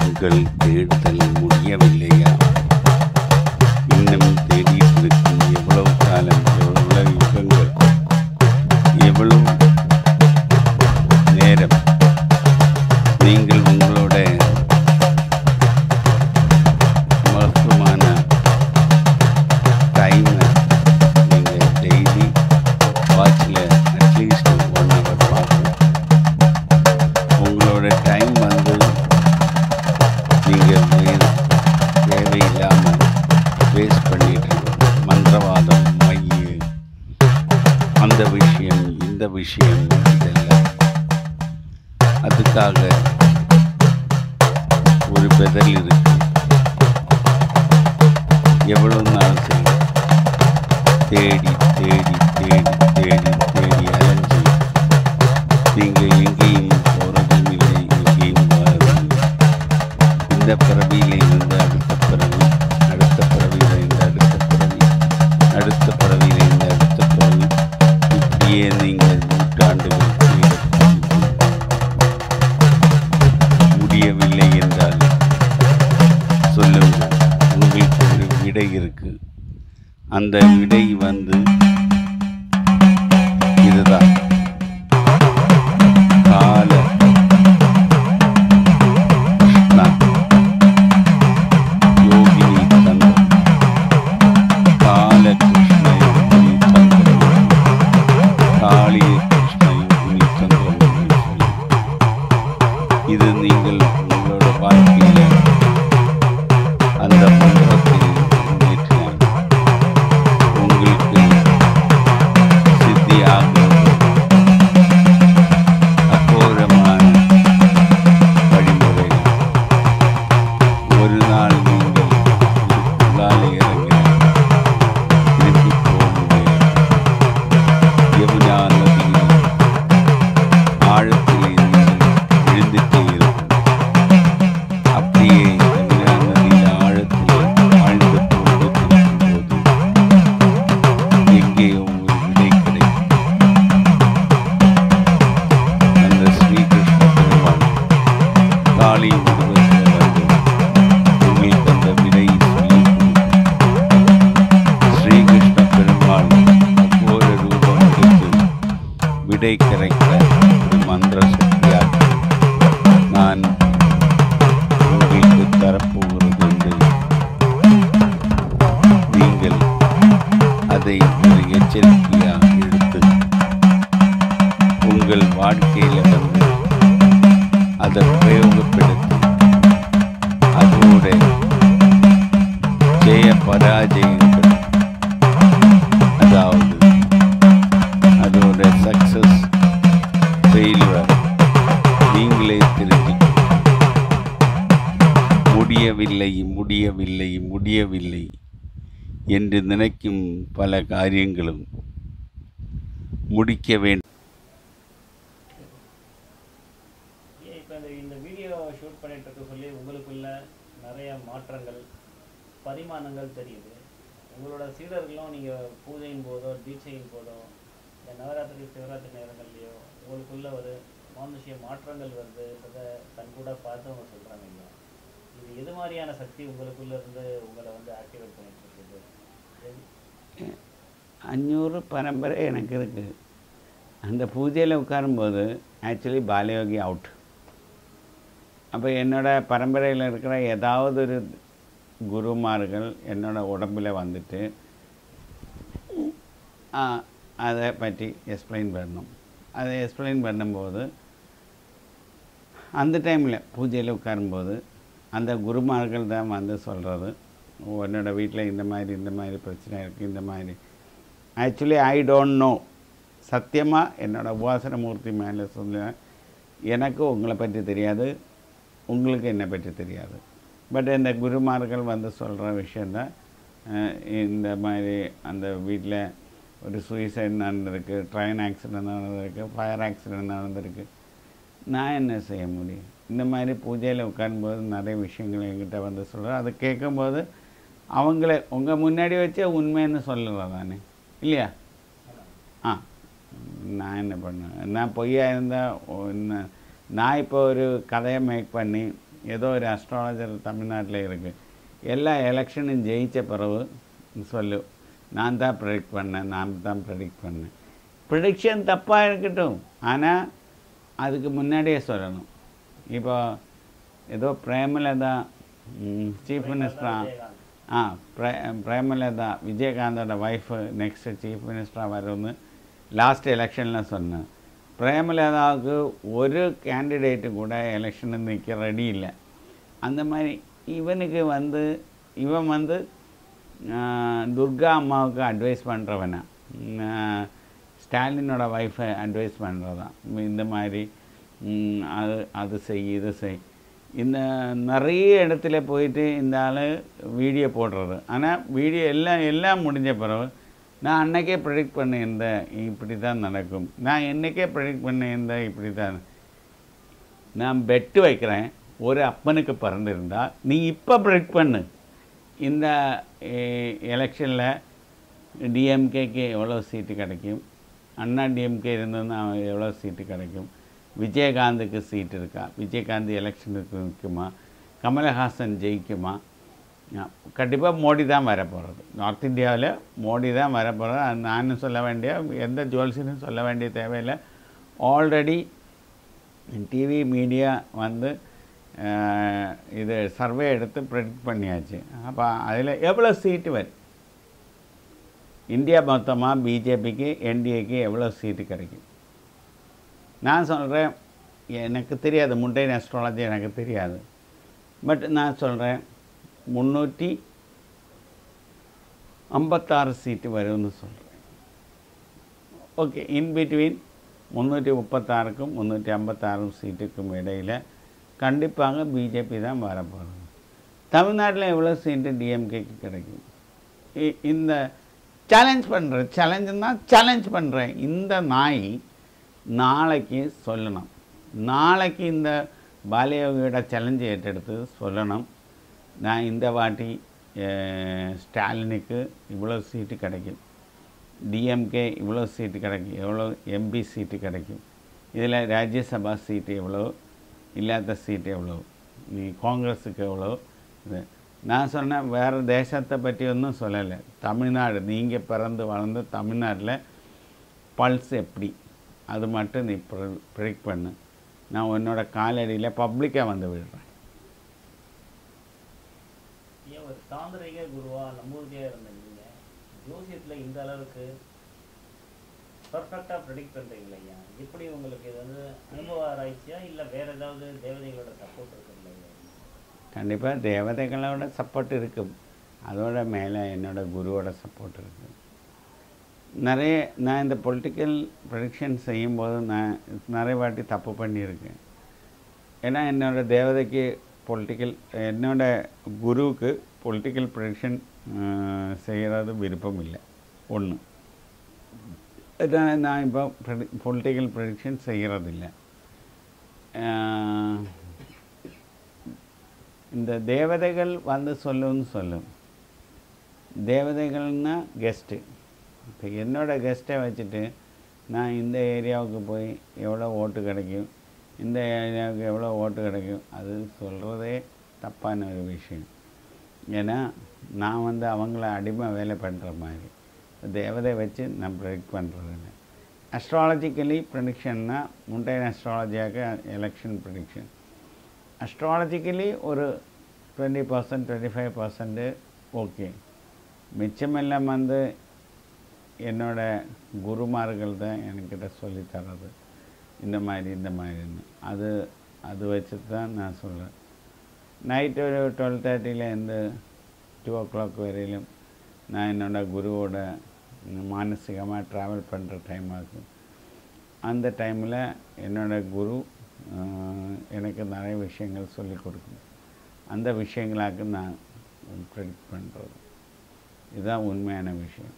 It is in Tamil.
உங்கள் தேடுதல் முடியவில்லையா? இன்னும் தேடிட்டு இருக்கும் எவ்வளவு காலம், எவ்வளவு யுகங்கள், எவ்வளவு நேரம் நீங்கள் உங்களோட மருத்துவமான டைமை நீங்கள் டெய்லி வாட்சில் அட்லீஸ்ட் 1 hour பார்க்கணும். உங்களோட டைம் வந்து நீங்கள் தேவையில்லாமல் வேஸ்ட் பண்ணிட்டு மந்திரவாதம், மைய, அந்த விஷயம், இந்த விஷயம், இதெல்லாம் அதுக்காக ஒரு பெதல் இருக்கு. எவ்வளவு நாள் சரி தேடி தேடி தேடி தேடி தேடி அலைஞ்சு நீங்கள் எங்கேயும் போகிறதும் இல்லை, எங்கேயும் வரதும் இல்லை. இந்த பிறவியில் இருந்து அடுத்த பிறவி, அடுத்த பிறவியில் இருந்து அடுத்த பிறவி, அடுத்த பிறவியில் இருந்து அடுத்த பிறவி, இப்படியே நீங்கள் நூற்றாண்டுகள் முடியவில்லை என்றால் சொல்லுங்கள், உங்களுக்கு ஒரு விடை இருக்கு. அந்த விடை வந்து இதுதான். கால கிருஷ்ணா யோகினி தந்திரம், கால கிருஷ்ண யோகினி தந்திரம், காளிய கிருஷ்ண யோகினி தந்திரம் என்று சொல்லி இது நீங்கள் உங்களோட வாழ்க்கையில் அந்த மந்திரத்தை முன்னேற்றினால் உங்களுக்கு சித்தியாகிறது. அகோரமான வழிமுறைகள். ஒரு நாள் நீங்கள் இதுக்குள்ளாலே இறங்கினால் திரும்பி போக முடியாது. யமுனா நதியில் ஆழத்தில் நீங்கள் விழுந்துட்டே இருக்கும். அப்படியே யமுனா நதியில் ஆழத்தில் ஆழ்ந்து போகும்போது எங்கேயோ ஒரு விடை கிடைக்கும். அந்த ஸ்ரீகிருஷ்ண பெருமாள் காளி உருவத்தில் வந்து உங்களுக்கு அந்த விடையை சொல்லி கொடுக்கும். ஸ்ரீகிருஷ்ண பெருமாள் ஒவ்வொரு ரூபம் எடுத்து விடை கிடைக்க ஒரு மந்திர சக்தியாக நான் உங்களுக்கு தரப்போகிறது என்று நீங்கள் அதை ஒரு எச்சரிக்கையாக எடுத்து உங்கள் வாழ்க்கையில் வந்து அதை பிரயோகப்படுத்தி அதோட ஜெய பராஜயங்கள், அதாவது அதோட சக்சஸ் ஃபெயிலுவர் நீங்களே தெரிஞ்சுக்கணும். முடியவில்லை முடியவில்லை முடியவில்லை என்று நினைக்கும் பல காரியங்களும் முடிக்க வேண்டும். இப்போ இந்த வீடியோ ஷூட் பண்ணிட்டு இருக்க சொல்லி உங்களுக்குள்ள நிறைய மாற்றங்கள், பரிமாணங்கள் தெரியுது. உங்களோட சீடர்களும் நீங்கள் பூஜையின் போதோ தீட்சையின் போதோ இந்த நவராத்திரி சிவராத்திரி நேரங்கள்லையோ உங்களுக்குள்ள ஒரு மானுஷிய மாற்றங்கள் வருது. அதை கண்கூட பார்த்து அவங்க சொல்கிறாங்க. இல்லையா, இது எது மாதிரியான சக்தி உங்களுக்குள்ள இருந்து உங்களை வந்து ஆக்டிவேட் பண்ணிட்டு இருக்குது? 500 பரம்பரை எனக்கு இருக்குது. அந்த பூஜையில் உட்காரும்போது ஆக்சுவலி பாலயோகி அவுட். அப்போ என்னோடய பரம்பரையில் இருக்கிற ஏதாவது ஒரு குருமார்கள் என்னோடய உடம்பில் வந்துட்டு அதை பற்றி எக்ஸ்பிளைன் பண்ணணும். அதை எக்ஸ்பிளைன் பண்ணும்போது அந்த டைமில் பூஜையில் உட்காரும்போது அந்த குருமார்கள் தான் வந்து சொல்கிறது, உன்னோட வீட்டில் இந்த மாதிரி பிரச்சனை இருக்குது, இந்த மாதிரி. Actually I don't know. சத்தியமாக என்னோடய உபாசன மூர்த்தி மேலே சொல்ல, எனக்கு உங்களை பற்றி தெரியாது, உங்களுக்கு என்னை பற்றி தெரியாது. பட் இந்த குருமார்கள் வந்து சொல்கிற விஷயந்தான், இந்த மாதிரி அந்த வீட்டில் ஒரு சூசைட் நடந்திருக்கு, ட்ரெயின் ஆக்சிடெண்ட் நடந்திருக்கு, ஃபயர் ஆக்சிடெண்ட் நடந்திருக்கு. நான் என்ன செய்ய முடியும்? இந்த மாதிரி பூஜையில் உட்காரும்போது நிறைய விஷயங்கள் என்கிட்ட வந்து சொல்கிறேன். அதை கேட்கும்போது அவங்கள உங்கள் முன்னாடி வச்சே உண்மைன்னு சொல்லலாம் தானே, இல்லையா? நான் என்ன பண்ணேன்? நான் பொய்யா இருந்தால் நான் இப்போ ஒரு கதையை மேக் பண்ணி ஏதோ ஒரு அஸ்ட்ராலஜர் தமிழ்நாட்டில் இருக்குது, எல்லா எலெக்ஷனும் ஜெயித்த பிறகு சொல்லு நான் தான் ப்ரெடிக்ட் பண்ணேன். ப்ரெடிக்ஷன் தப்பாக இருக்கட்டும், ஆனால் அதுக்கு முன்னாடியே சொல்லணும். இப்போ ஏதோ பிரேமலதா சீஃப் மினிஸ்டராக பிரேமலதா விஜயகாந்தோட ஒய்ஃபு நெக்ஸ்ட்டு சீஃப் மினிஸ்டராக வரும்னு லாஸ்ட் எலெக்ஷனில் சொன்னேன். பிரேமலதாவுக்கு ஒரு கேண்டிடேட்டு கூட எலெக்ஷனில் நிற்க ரெடி இல்லை. அந்த மாதிரி இவனுக்கு இவன் துர்கா அம்மாவுக்கு அட்வைஸ் பண்ணுறவனா, ஸ்டாலினோட ஒய்ஃபை அட்வைஸ் பண்ணுறதான். இந்த மாதிரி அது செய் இது செய், இந்த நிறைய இடத்துல போயிட்டு இந்த ஆள் வீடியோ போடுறது. ஆனால் வீடியோ எல்லாம் முடிஞ்ச பிறகு நான் அன்றைக்கே ப்ரெடிக்ட் பண்ணியிருந்தேன் இப்படி தான் நடக்கும், நான் என்றைக்கே ப்ரெடிக்ட் பண்ணியிருந்தேன் இப்படி தான். நான் பெட்டு வைக்கிறேன், ஒரு அப்பனுக்கு பிறந்திருந்தால் நீ இப்போ ப்ரெடிக்ட் பண்ணு, இந்த எலெக்ஷனில் டிஎம்கேக்கு எவ்வளோ சீட்டு கிடைக்கும், அண்ணா டிஎம்கே இருந்ததுன்னா எவ்வளோ சீட்டு கிடைக்கும், விஜயகாந்துக்கு சீட் இருக்கா, விஜயகாந்த் எலெக்ஷனுக்கு நிற்குமா, கமலஹாசன் ஜெயிக்குமா. கண்டிப்பாக மோடி தான் வரப்போகிறது. நார்த் இந்தியாவில் மோடி தான் வரப்போகிறது. அது நானும் சொல்ல வேண்டிய, எந்த ஜோல்ஸினும் சொல்ல வேண்டிய தேவையில்லை. ஆல்ரெடி டிவி மீடியா இது சர்வே எடுத்து ப்ரெடிக்ட் பண்ணியாச்சு. அப்போ அதில் எவ்வளோ சீட்டு வரும், இந்தியா மொத்தமாக பிஜேபிக்கு என்டிஏக்கு எவ்வளோ சீட்டு கிடைக்கும். நான் சொல்கிறேன், எனக்கு தெரியாது, முண்டையன் அஸ்ட்ராலஜி எனக்கு தெரியாது. பட் நான் சொல்கிறேன் 356 சீட்டு வரும்னு சொல்கிறேன். ஓகே, இன்பிட்வீன் 336க்கும் 356 சீட்டுக்கும் இடையில் கண்டிப்பாக பிஜேபி தான் வரப்போகிறது. தமிழ்நாட்டில் எவ்வளோ சீட்டு டிஎம்கேக்கு கிடைக்கும். இந்த சேலஞ்ச் பண்ணுறேன். இந்த நாய் நாளைக்கு சொல்லணும், நாளைக்கு இந்த பாலயோகியோட சேலஞ்சை ஏற்றெடுத்து சொல்லணும், நான் இந்த வாட்டி ஸ்டாலினுக்கு இவ்வளோ சீட்டு கிடைக்கும், டிஎம்கே இவ்வளோ சீட்டு கிடைக்கும், எவ்வளோ எம்பி சீட்டு கிடைக்கும், இதில் ராஜ்யசபா சீட்டு எவ்வளோ, இல்லாத சீட்டு எவ்வளோ, நீ காங்கிரஸுக்கு எவ்வளோ. இது நான் சொன்னேன், வேறு தேசத்தை பற்றி ஒன்றும் சொல்லலை. தமிழ்நாடு, நீங்கள் பிறந்து வளர்ந்து தமிழ்நாட்டில் பல்ஸ் எப்படி, அது மட்டும் நீ ப்ரெடிக்ட் பண்ணு. நான் உன்னோட காலடியில் பப்ளிக்காக வந்து விடுறேன். ஏன் ஒரு தாந்திரிக குருவா நம்பூதியாக இருந்தீங்க, ஜோசியத்தில் இந்த அளவுக்கு பர்ஃபெக்டாக ப்ரெடிக்ட் பண்ணுறீங்களா ஐயா? எப்படி உங்களுக்கு இது அனுபவ ஆராய்ச்சியா இல்லை வேறு ஏதாவது தேவதைகளோட சப்போர்ட் இருக்குங்களா? கண்டிப்பாக தேவதைகளோட சப்போர்ட் இருக்கும், அதோட மேலே என்னோட குருவோட சப்போர்ட் இருக்குது. நான் இந்த பொலிட்டிக்கல் ப்ரெடிக்ஷன் செய்யும்போது நான் நிறைய வாட்டி தப்பு பண்ணியிருக்கேன். ஏன்னா என்னோடய தேவதைக்கு என்னோட குருவுக்கு பொலிட்டிக்கல் ப்ரெடிக்ஷன் செய்கிறது விருப்பம் இல்லை. ஒன்று, நான் இப்போ பொலிட்டிக்கல் ப்ரெடிக்ஷன் செய்கிறதில்ல. இந்த தேவதைகள் சொல்லும், தேவதைகள்னால் கெஸ்ட்டு. இப்போ என்னோடய கெஸ்ட்டை வச்சுட்டு நான் இந்த ஏரியாவுக்கு போய் எவ்வளோ ஓட்டு கிடைக்கும், இந்த ஏரியாவுக்கு எவ்வளோ ஓட்டு கிடைக்கும், அது சொல்கிறதே தப்பான ஒரு விஷயம். ஏன்னா நான் அவங்கள அடிமை வேலை பண்ணுற மாதிரி, தேவதை வச்சு நான் ப்ரெடிக்ட் பண்ணுறதில்ல. அஸ்ட்ராலஜிக்கலி ப்ரெடிக்ஷன்னா முண்டையன் அஸ்ட்ராலஜியாக எலெக்ஷன் ப்ரெடிக்ஷன். அஸ்ட்ராலஜிக்கலி ஒரு 20% 25% ஓகே. மிச்சமெல்லாம் என்னோட குருமார்கள் தான் என்கிட்ட சொல்லித்தரது, இந்த மாதிரின்னு. அது வச்சு தான் நான் சொல்கிறேன். நைட்டு ஒரு 12:30லேருந்து 2 o'clock வரையிலும் நான் என்னோடய குருவோட மானசீகமாக ட்ராவல் பண்ணுற டைம் ஆகும். அந்த டைமில் என்னோடய குரு எனக்கு நிறைய விஷயங்கள் சொல்லிக் கொடுக்கும். அந்த விஷயங்களாக நான் ப்ரெடிக்ட் பண்ணுறது, இதுதான் உண்மையான விஷயம்.